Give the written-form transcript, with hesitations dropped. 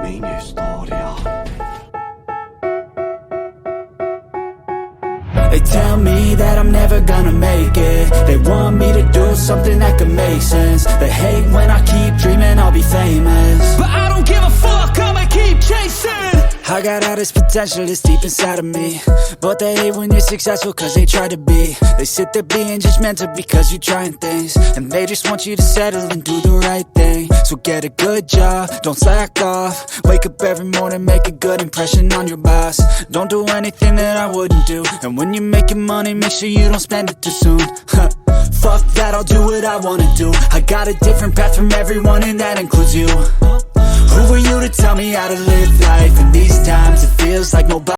Minha história. They tell me that I'm never gonna make it. They want me to do something that could make sense. They hate when I keep dreaming I'll be famous, but I don't give a fuck, I'ma keep chasing. I got all this potential that's deep inside of me, but they hate when you're successful cause they try to be. They sit there being judgmental because you're trying things, and they just want you to settle and do the right thing. So get a good job, don't slack off. Wake up every morning, make a good impression on your boss. Don't do anything that I wouldn't do, and when you're making money, make sure you don't spend it too soon. Fuck that, I'll do what I wanna do. I got a different path from everyone, and that includes you. Who are you to tell me how to live life? In these times it feels like nobody